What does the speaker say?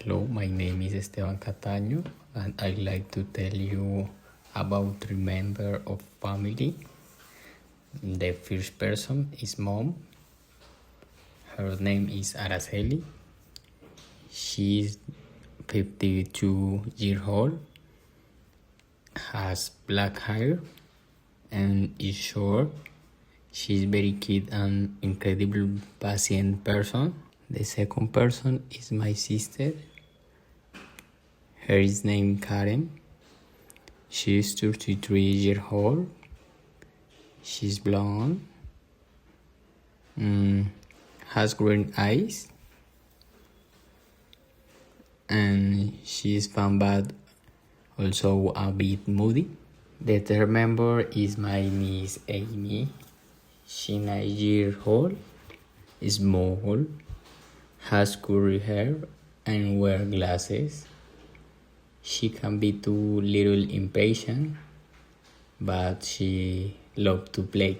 Hello, my name is Esteban Cataño, and I'd like to tell you about three members of family. The first person is mom. Her name is Araceli. She is 52 years old, has black hair, and is short. She's very cute and incredible patient person. The second person is my sister. Her is named Karen. She is 33 years old. She's blonde. Has green eyes. And she is fun but also a bit moody. The third member is my niece Amy. She's 9 years old, small, has curly hair, and wears glasses. She can be too little impatient, but she loves to play.